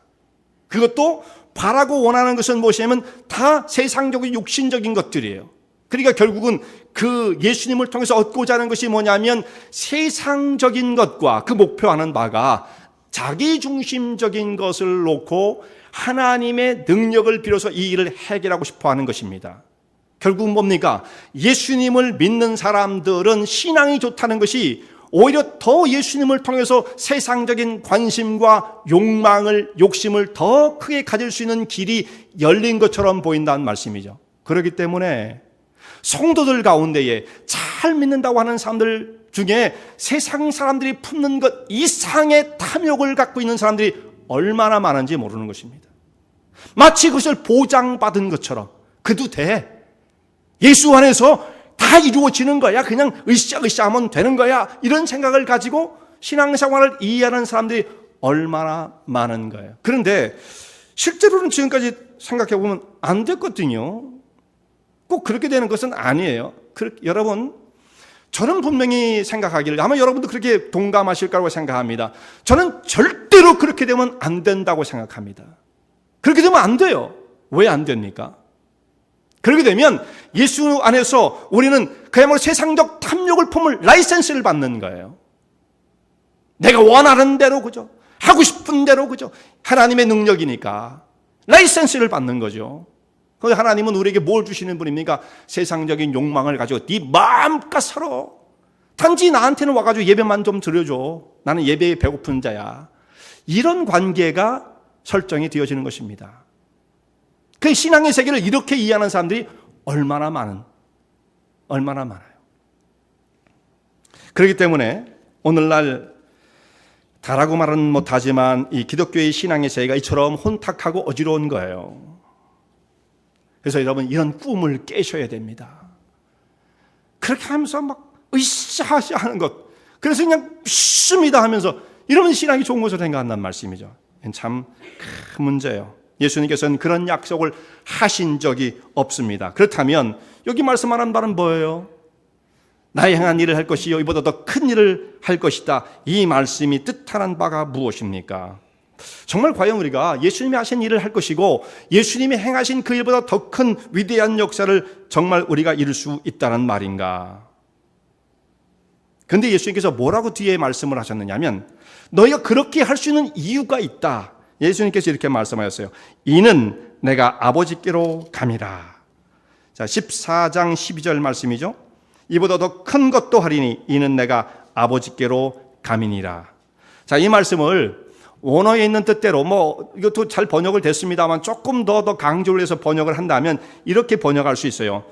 그것도 바라고 원하는 것은 무엇이냐면 다 세상적인 육신적인 것들이에요. 그러니까 결국은 그 예수님을 통해서 얻고자 하는 것이 뭐냐면 세상적인 것과 그 목표하는 바가 자기중심적인 것을 놓고 하나님의 능력을 빌어서 이 일을 해결하고 싶어 하는 것입니다. 결국은 뭡니까? 예수님을 믿는 사람들은 신앙이 좋다는 것이 오히려 더 예수님을 통해서 세상적인 관심과 욕심을 더 크게 가질 수 있는 길이 열린 것처럼 보인다는 말씀이죠. 그렇기 때문에 성도들 가운데에 잘 믿는다고 하는 사람들 중에 세상 사람들이 품는 것 이상의 탐욕을 갖고 있는 사람들이 얼마나 많은지 모르는 것입니다. 마치 그것을 보장받은 것처럼 그도 돼. 예수 안에서 다 이루어지는 거야. 그냥 으쌰으쌰 하면 되는 거야. 이런 생각을 가지고 신앙생활을 이해하는 사람들이 얼마나 많은 거예요. 그런데 실제로는 지금까지 생각해 보면 안 됐거든요. 꼭 그렇게 되는 것은 아니에요. 여러분, 저는 분명히 생각하기를, 아마 여러분도 그렇게 동감하실 거라고 생각합니다. 저는 절대로 그렇게 되면 안 된다고 생각합니다. 그렇게 되면 안 돼요. 왜 안 됩니까? 그렇게 되면 예수 안에서 우리는 그야말로 세상적 탐욕을 품을 라이센스를 받는 거예요. 내가 원하는 대로, 그죠? 하고 싶은 대로, 그죠? 하나님의 능력이니까 라이센스를 받는 거죠. 그런데 하나님은 우리에게 뭘 주시는 분입니까? 세상적인 욕망을 가지고 네 마음껏 살아. 단지 나한테는 와가지고 예배만 좀 드려줘. 나는 예배에 배고픈 자야. 이런 관계가 설정이 되어지는 것입니다. 그 신앙의 세계를 이렇게 이해하는 사람들이 얼마나 많아요. 그렇기 때문에 오늘날 다라고 말은 못하지만 이 기독교의 신앙의 세계가 이처럼 혼탁하고 어지러운 거예요. 그래서 여러분, 이런 꿈을 깨셔야 됩니다. 그렇게 하면서 막 으쌰으쌰 하는 것, 그래서 그냥 믿습니다 하면서 이러면 신앙이 좋은 것으로 생각한다는 말씀이죠. 참 큰 문제예요. 예수님께서는 그런 약속을 하신 적이 없습니다. 그렇다면 여기 말씀하는 바는 뭐예요? 나의 행한 일을 할 것이요 이보다 더 큰 일을 할 것이다. 이 말씀이 뜻하는 바가 무엇입니까? 정말 과연 우리가 예수님이 하신 일을 할 것이고 예수님이 행하신 그 일보다 더 큰 위대한 역사를 정말 우리가 이룰 수 있다는 말인가? 그런데 예수님께서 뭐라고 뒤에 말씀을 하셨느냐면 너희가 그렇게 할 수 있는 이유가 있다. 예수님께서 이렇게 말씀하셨어요. 이는 내가 아버지께로 감이라. 자, 14장 12절 말씀이죠. 이보다 더 큰 것도 하리니 이는 내가 아버지께로 감이니라. 자, 이 말씀을 원어에 있는 뜻대로 이것도 잘 번역을 됐습니다만 조금 더 강조를 해서 번역을 한다면 이렇게 번역할 수 있어요.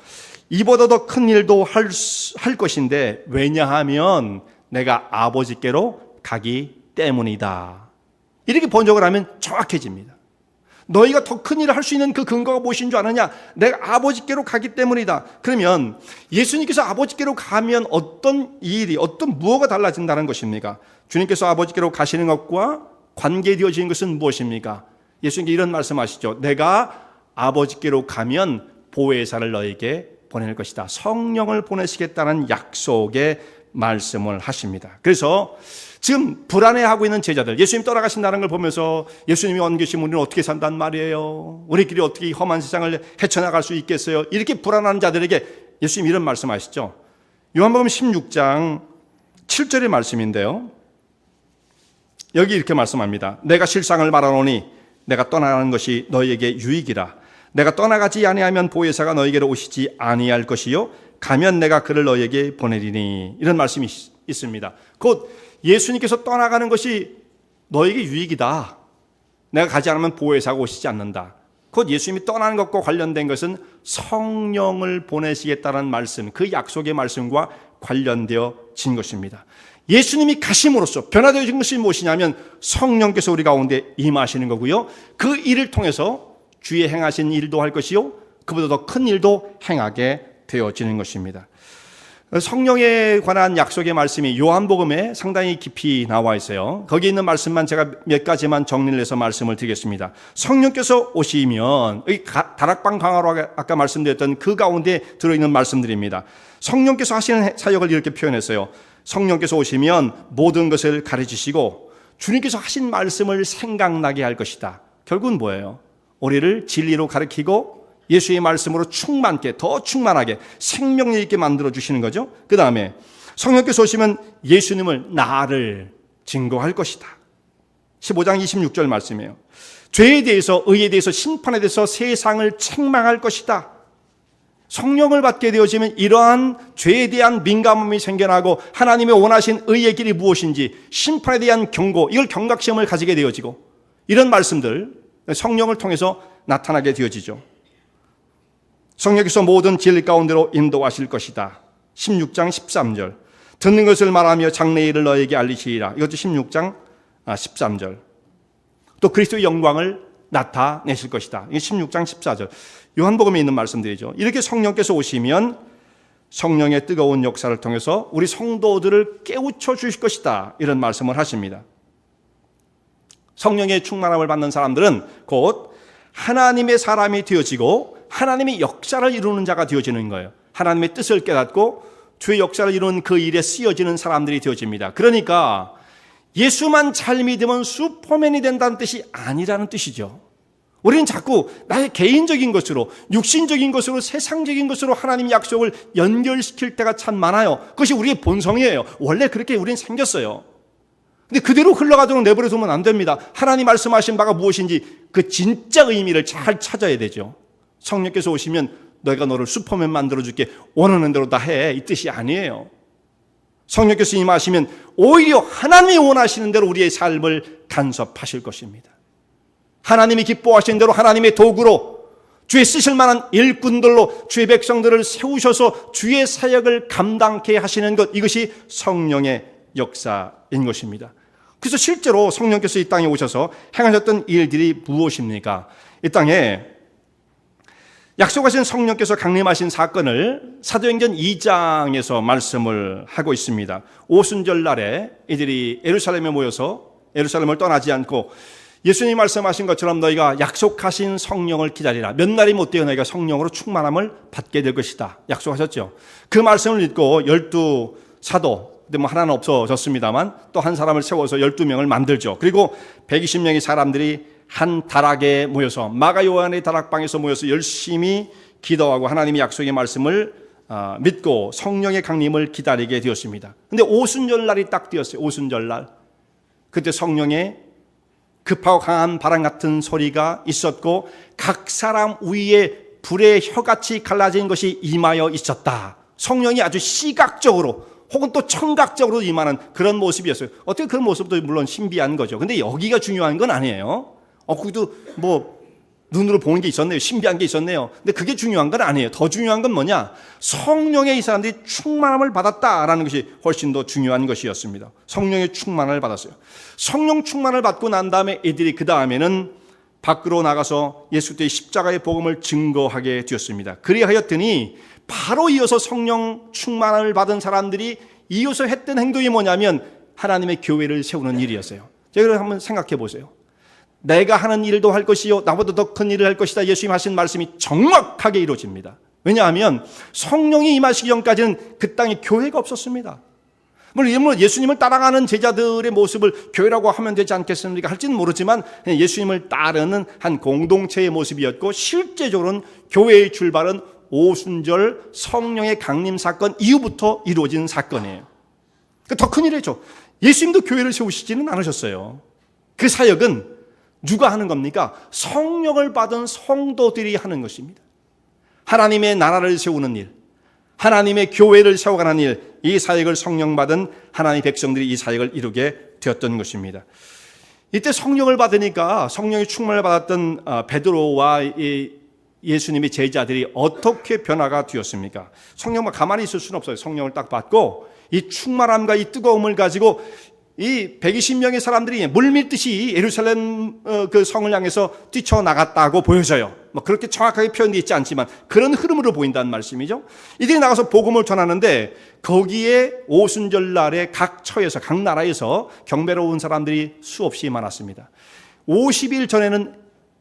이보다 더 큰 일도 할 것인데 왜냐하면 내가 아버지께로 가기 때문이다. 이렇게 번역을 하면 정확해집니다. 너희가 더 큰 일을 할 수 있는 그 근거가 무엇인 줄 아느냐? 내가 아버지께로 가기 때문이다. 그러면 예수님께서 아버지께로 가면 어떤 일이, 무엇가 달라진다는 것입니까? 주님께서 아버지께로 가시는 것과 관계되어지는 것은 무엇입니까? 예수님께 이런 말씀하시죠. 내가 아버지께로 가면 보혜사를 너에게 보낼 것이다. 성령을 보내시겠다는 약속의 말씀을 하십니다. 그래서 지금 불안해하고 있는 제자들, 예수님 떠나가신다는 걸 보면서 예수님이 안 계시면 우리는 어떻게 산단 말이에요? 우리끼리 어떻게 험한 세상을 헤쳐나갈 수 있겠어요? 이렇게 불안한 자들에게 예수님 이런 말씀하시죠. 요한복음 16장 7절의 말씀인데요. 여기 이렇게 말씀합니다. 내가 실상을 말하노니 내가 떠나가는 것이 너희에게 유익이라. 내가 떠나가지 아니하면 보혜사가 너희에게로 오시지 아니할 것이요 가면 내가 그를 너희에게 보내리니. 이런 말씀이 있습니다. 곧 예수님께서 떠나가는 것이 너에게 유익이다. 내가 가지 않으면 보혜사가 오시지 않는다. 곧 예수님이 떠나는 것과 관련된 것은 성령을 보내시겠다는 말씀, 그 약속의 말씀과 관련되어진 것입니다. 예수님이 가심으로써 변화되어진 것이 무엇이냐면 성령께서 우리 가운데 임하시는 거고요. 그 일을 통해서 주의 행하신 일도 할 것이요, 그보다 더 큰 일도 행하게 되어지는 것입니다. 성령에 관한 약속의 말씀이 요한복음에 상당히 깊이 나와 있어요. 거기 있는 말씀만 제가 몇 가지만 정리를 해서 말씀을 드리겠습니다. 성령께서 오시면, 다락방 강화로 아까 말씀드렸던 그 가운데 들어있는 말씀들입니다. 성령께서 하시는 사역을 이렇게 표현했어요. 성령께서 오시면 모든 것을 가르치시고 주님께서 하신 말씀을 생각나게 할 것이다. 결국은 뭐예요? 우리를 진리로 가르치고 예수의 말씀으로 충만케, 더 충만하게 생명력 있게 만들어주시는 거죠. 그 다음에 성령께서 오시면 예수님을 나를 증거할 것이다. 15장 26절 말씀이에요. 죄에 대해서, 의에 대해서, 심판에 대해서 세상을 책망할 것이다. 성령을 받게 되어지면 이러한 죄에 대한 민감함이 생겨나고 하나님의 원하신 의의 길이 무엇인지, 심판에 대한 경고, 이걸 경각심을 가지게 되어지고, 이런 말씀들 성령을 통해서 나타나게 되어지죠. 성령께서 모든 진리 가운데로 인도하실 것이다. 16장 13절. 듣는 것을 말하며 장래의 일을 너에게 알리시리라. 이것도 16장 13절. 또 그리스도의 영광을 나타내실 것이다. 이게 16장 14절. 요한복음에 있는 말씀들이죠. 이렇게 성령께서 오시면 성령의 뜨거운 역사를 통해서 우리 성도들을 깨우쳐 주실 것이다. 이런 말씀을 하십니다. 성령의 충만함을 받는 사람들은 곧 하나님의 사람이 되어지고 하나님의 역사를 이루는 자가 되어지는 거예요. 하나님의 뜻을 깨닫고 주의 역사를 이루는 그 일에 쓰여지는 사람들이 되어집니다. 그러니까 예수만 잘 믿으면 슈퍼맨이 된다는 뜻이 아니라는 뜻이죠. 우리는 자꾸 나의 개인적인 것으로, 육신적인 것으로, 세상적인 것으로 하나님의 약속을 연결시킬 때가 참 많아요. 그것이 우리의 본성이에요. 원래 그렇게 우리는 생겼어요. 근데 그대로 흘러가도록 내버려 두면 안 됩니다. 하나님 말씀하신 바가 무엇인지 그 진짜 의미를 잘 찾아야 되죠. 성령께서 오시면 내가 너를 슈퍼맨 만들어줄게, 원하는 대로 다 해, 이 뜻이 아니에요. 성령께서 임하시면 오히려 하나님이 원하시는 대로 우리의 삶을 간섭하실 것입니다. 하나님이 기뻐하시는 대로 하나님의 도구로 주의 쓰실 만한 일꾼들로 주의 백성들을 세우셔서 주의 사역을 감당케 하시는 것, 이것이 성령의 역사인 것입니다. 그래서 실제로 성령께서 이 땅에 오셔서 행하셨던 일들이 무엇입니까? 이 땅에 약속하신 성령께서 강림하신 사건을 사도행전 2장에서 말씀을 하고 있습니다. 오순절 날에 이들이 예루살렘에 모여서 예루살렘을 떠나지 않고 예수님이 말씀하신 것처럼 너희가 약속하신 성령을 기다리라. 몇 날이 못 되어 너희가 성령으로 충만함을 받게 될 것이다. 약속하셨죠. 그 말씀을 읽고 12 사도, 근데 뭐 하나는 없어졌습니다만 또 한 사람을 세워서 12명을 만들죠. 그리고 120명의 사람들이 한 다락에 모여서, 마가 요한의 다락방에서 모여서 열심히 기도하고 하나님의 약속의 말씀을 믿고 성령의 강림을 기다리게 되었습니다. 근데 오순절 날이 딱 되었어요. 오순절 날. 그때 성령의 급하고 강한 바람 같은 소리가 있었고 각 사람 위에 불의 혀같이 갈라진 것이 임하여 있었다. 성령이 아주 시각적으로 혹은 또 청각적으로 임하는 그런 모습이었어요. 어떻게 그런 모습도 물론 신비한 거죠. 근데 여기가 중요한 건 아니에요. 거기도 뭐 눈으로 보는 게 있었네요. 신비한 게 있었네요. 근데 그게 중요한 건 아니에요. 더 중요한 건 뭐냐? 성령의 이 사람들이 충만함을 받았다라는 것이 훨씬 더 중요한 것이었습니다. 성령의 충만을 받았어요. 성령 충만을 받고 난 다음에 이들이 그 다음에는 밖으로 나가서 예수 그리스도의 십자가의 복음을 증거하게 되었습니다. 그리하였더니 바로 이어서 성령 충만을 받은 사람들이 이어서 했던 행동이 뭐냐면 하나님의 교회를 세우는 일이었어요. 제가 한번 생각해 보세요. 내가 하는 일도 할 것이요 나보다 더 큰 일을 할 것이다. 예수님 하신 말씀이 정확하게 이루어집니다. 왜냐하면 성령이 임하시기 전까지는 그 땅에 교회가 없었습니다. 물론 예수님을 따라가는 제자들의 모습을 교회라고 하면 되지 않겠습니까? 할지는 모르지만 예수님을 따르는 한 공동체의 모습이었고 실제적으로는 교회의 출발은 오순절 성령의 강림 사건 이후부터 이루어진 사건이에요. 더 큰 일이죠. 예수님도 교회를 세우시지는 않으셨어요. 그 사역은 누가 하는 겁니까? 성령을 받은 성도들이 하는 것입니다. 하나님의 나라를 세우는 일, 하나님의 교회를 세워가는 일, 이 사역을 성령 받은 하나님의 백성들이 이 사역을 이루게 되었던 것입니다. 이때 성령을 받으니까 성령의 충만을 받았던 베드로와 이 예수님의 제자들이 어떻게 변화가 되었습니까? 성령만 가만히 있을 수는 없어요. 성령을 딱 받고 이 충만함과 이 뜨거움을 가지고 이 120명의 사람들이 물밀듯이 예루살렘 그 성을 향해서 뛰쳐나갔다고 보여져요. 뭐 그렇게 정확하게 표현되어 있지 않지만 그런 흐름으로 보인다는 말씀이죠. 이들이 나가서 복음을 전하는데 거기에 오순절 날에 각 처에서 각 나라에서 경배로 온 사람들이 수없이 많았습니다. 50일 전에는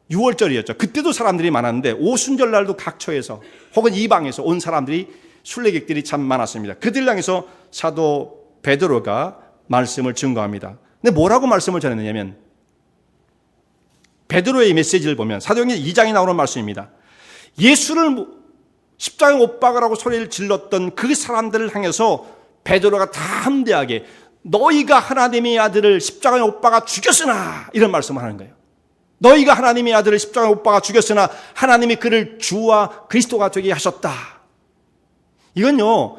6월절이었죠. 그때도 사람들이 많았는데 오순절 날도 각 처에서 혹은 이방에서 온 사람들이 순례객들이 참 많았습니다. 그들 향해서 사도 베드로가 말씀을 증거합니다. 근데 뭐라고 말씀을 전했느냐면 베드로의 메시지를 보면 사도행전 2장에 나오는 말씀입니다. 예수를 십자가에 못 박으라고 소리를 질렀던 그 사람들을 향해서 베드로가 담대하게 너희가 하나님의 아들을 십자가에 못 박아 죽였으나 이런 말씀을 하는 거예요. 너희가 하나님의 아들을 십자가에 못 박아 죽였으나 하나님이 그를 주와 그리스도가 되게 하셨다. 이건요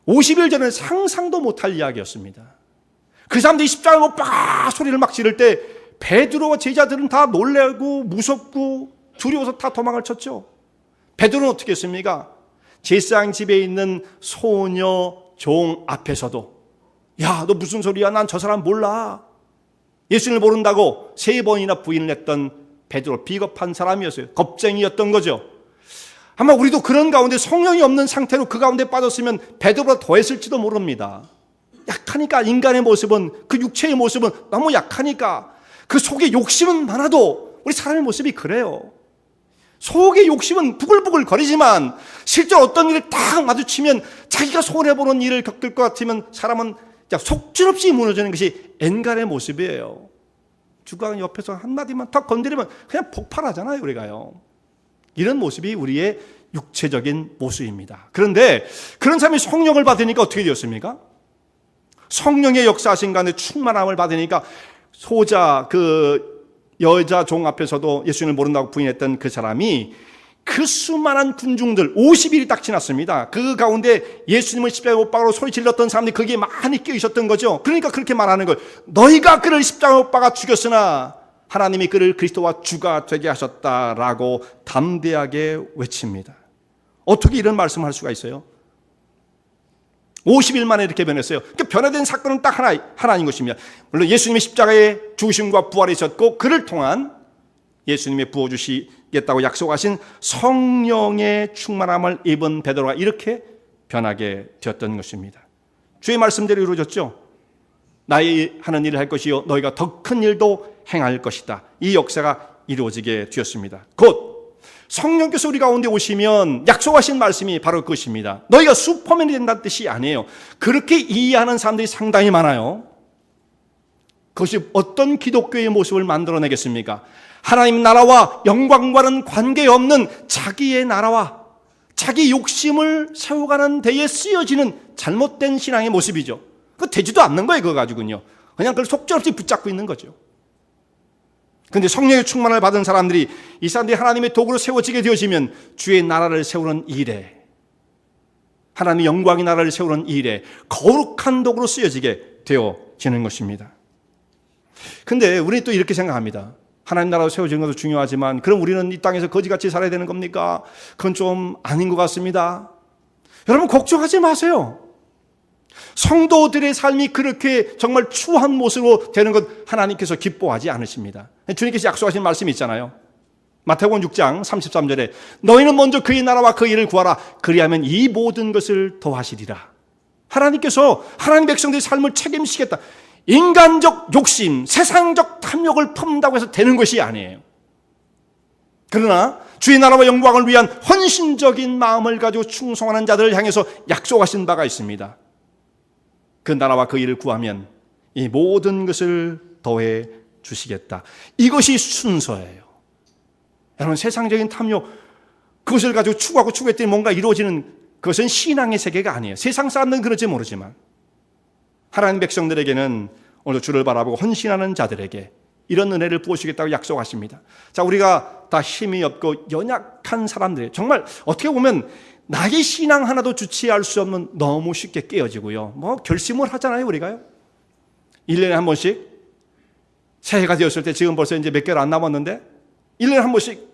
50일 전에 상상도 못할 이야기였습니다. 그 사람들이 십자가에 못 박아 소리를 막 지를 때 베드로와 제자들은 다 놀래고 무섭고 두려워서 다 도망을 쳤죠. 베드로는 어떻게 했습니까? 제사장 집에 있는 소녀 종 앞에서도 야, 너 무슨 소리야? 난 저 사람 몰라. 예수님을 모른다고 3번이나 부인을 했던 베드로, 비겁한 사람이었어요. 겁쟁이였던 거죠. 아마 우리도 그런 가운데 성령이 없는 상태로 그 가운데 빠졌으면 베드로보다 더 했을지도 모릅니다. 약하니까 인간의 모습은 그 육체의 모습은 너무 약하니까 그 속에 욕심은 많아도 우리 사람의 모습이 그래요. 속의 욕심은 부글부글 거리지만 실제로 어떤 일을 딱 마주치면 자기가 손해보는 일을 겪을 것 같으면 사람은 속절없이 무너지는 것이 인간의 모습이에요. 주가 옆에서 한마디만 턱 건드리면 그냥 폭발하잖아요, 우리가요. 이런 모습이 우리의 육체적인 모습입니다. 그런데 그런 사람이 성령을 받으니까 어떻게 되었습니까? 성령의 역사하신 가운데 충만함을 받으니까 소자 그 여자 종 앞에서도 예수님을 모른다고 부인했던 그 사람이 그 수많은 군중들 50일이 딱 지났습니다. 그 가운데 예수님을 십자가에 못 박아 소리 질렀던 사람들이 거기에 많이 끼어 있었던 거죠. 그러니까 그렇게 말하는 거예요. 너희가 그를 십자가에 못 박아 죽였으나 하나님이 그를 그리스도와 주가 되게 하셨다라고 담대하게 외칩니다. 어떻게 이런 말씀을 할 수가 있어요? 50일 만에 이렇게 변했어요. 그러니까 변화된 사건은 딱 하나인 것입니다. 물론 예수님의 십자가의 죽으심과 부활이 있었고 그를 통한 예수님의 부어주시겠다고 약속하신 성령의 충만함을 입은 베드로가 이렇게 변하게 되었던 것입니다. 주의 말씀대로 이루어졌죠. 나의 하는 일을 할 것이요 너희가 더 큰 일도 행할 것이다. 이 역사가 이루어지게 되었습니다. 곧 성령께서 우리 가운데 오시면 약속하신 말씀이 바로 그것입니다. 너희가 슈퍼맨이 된다는 뜻이 아니에요. 그렇게 이해하는 사람들이 상당히 많아요. 그것이 어떤 기독교의 모습을 만들어내겠습니까? 하나님 나라와 영광과는 관계없는 자기의 나라와 자기 욕심을 세워가는 데에 쓰여지는 잘못된 신앙의 모습이죠. 그거 되지도 않는 거예요. 그거 가지고는요. 그냥 그걸 속절없이 붙잡고 있는 거죠. 그런데 성령의 충만을 받은 사람들이 이 사람들이 하나님의 도구로 세워지게 되어지면 주의 나라를 세우는 일에 하나님의 영광의 나라를 세우는 일에 거룩한 도구로 쓰여지게 되어지는 것입니다. 그런데 우리는 또 이렇게 생각합니다. 하나님 나라로 세워지는 것도 중요하지만 그럼 우리는 이 땅에서 거지같이 살아야 되는 겁니까? 그건 좀 아닌 것 같습니다. 여러분 걱정하지 마세요. 성도들의 삶이 그렇게 정말 추한 모습으로 되는 것 하나님께서 기뻐하지 않으십니다. 주님께서 약속하신 말씀이 있잖아요. 마태복음 6장 33절에 너희는 먼저 그의 나라와 그 일을 구하라. 그리하면 이 모든 것을 더하시리라. 하나님께서 하나님 백성들의 삶을 책임지겠다. 인간적 욕심, 세상적 탐욕을 품는다고 해서 되는 것이 아니에요. 그러나 주의 나라와 영광을 위한 헌신적인 마음을 가지고 충성하는 자들을 향해서 약속하신 바가 있습니다. 그 나라와 그 일을 구하면 이 모든 것을 더해 주시겠다. 이것이 순서예요. 여러분 세상적인 탐욕 그것을 가지고 추구했더니 뭔가 이루어지는 그것은 신앙의 세계가 아니에요. 세상 사람들은 그런지 모르지만 하나님 백성들에게는 오늘 주를 바라보고 헌신하는 자들에게 이런 은혜를 부어주시겠다고 약속하십니다. 자, 우리가 다 힘이 없고 연약한 사람들, 정말 어떻게 보면 나의 신앙 하나도 주체할 수 없는 너무 쉽게 깨어지고요. 뭐 결심을 하잖아요, 우리가요. 1년에 한 번씩 새해가 되었을 때 지금 벌써 이제 몇 개월 안 남았는데 1년에 한 번씩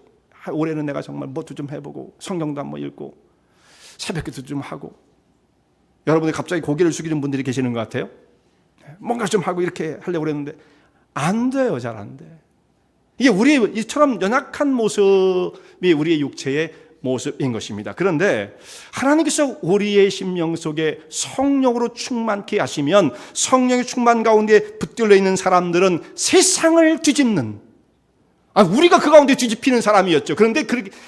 올해는 내가 정말 뭐도 좀 해보고 성경도 한번 읽고 새벽기도 좀 하고. 여러분이 갑자기 고개를 숙이는 분들이 계시는 것 같아요. 뭔가 좀 하고 이렇게 하려고 그랬는데 안 돼요. 잘 안 돼. 이게 우리의 이처럼 연약한 모습이 우리의 육체의 모습인 것입니다. 그런데 하나님께서 우리의 심령 속에 성령으로 충만케 하시면 성령의 충만 가운데 붙들려 있는 사람들은 세상을 뒤집는, 우리가 그 가운데 뒤집히는 사람이었죠. 그런데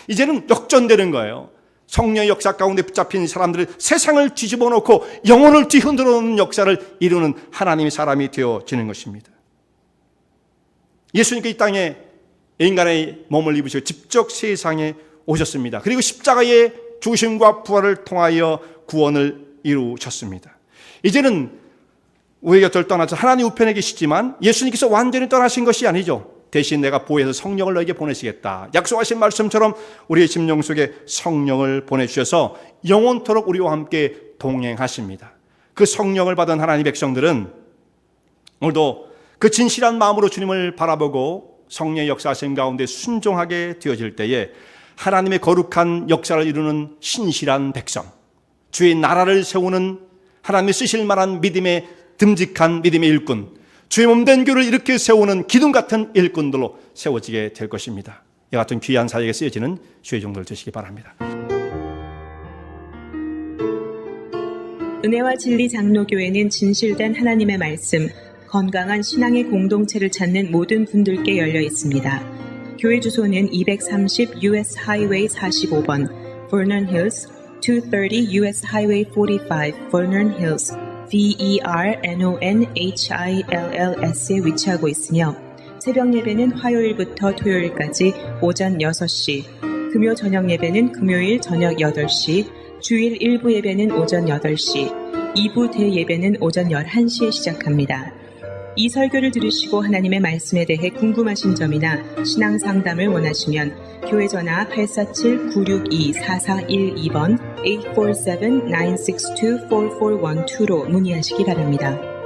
이제는 역전되는 거예요. 성령의 역사 가운데 붙잡힌 사람들은 세상을 뒤집어 놓고 영혼을 뒤흔들어 놓는 역사를 이루는 하나님의 사람이 되어지는 것입니다. 예수님께서 이 땅에 인간의 몸을 입으시고 직접 세상에 오셨습니다. 그리고 십자가의 죽으심과 부활을 통하여 구원을 이루셨습니다. 이제는 우리 곁을 떠나서 하나님 우편에 계시지만 예수님께서 완전히 떠나신 것이 아니죠. 대신 내가 보혜사 성령을 너에게 보내시겠다. 약속하신 말씀처럼 우리의 심령 속에 성령을 보내주셔서 영원토록 우리와 함께 동행하십니다. 그 성령을 받은 하나님의 백성들은 오늘도 그 진실한 마음으로 주님을 바라보고 성령의 역사하심 가운데 순종하게 되어질 때에 하나님의 거룩한 역사를 이루는 신실한 백성, 주의 나라를 세우는 하나님의 쓰실 만한 믿음의 듬직한 믿음의 일꾼, 주의 몸된 교를 이렇게 세우는 기둥 같은 일꾼들로 세워지게 될 것입니다. 이 같은 귀한 사역에 쓰여지는 주의 종들 되시기 바랍니다. 은혜와 진리 장로교회는 진실된 하나님의 말씀, 건강한 신앙의 공동체를 찾는 모든 분들께 열려 있습니다. 교회 주소는 230 US Highway 45번, Vernon Hills, 230 US Highway 45, Vernon Hills, VERNONHILLS에 위치하고 있으며 새벽 예배는 화요일부터 토요일까지 오전 6시, 금요 저녁 예배는 금요일 저녁 8시, 주일 일부 예배는 오전 8시, 2부 대예배는 오전 11시에 시작합니다. 이 설교를 들으시고 하나님의 말씀에 대해 궁금하신 점이나 신앙 상담을 원하시면 교회 전화 847-962-4412번 847-962-4412로 문의하시기 바랍니다.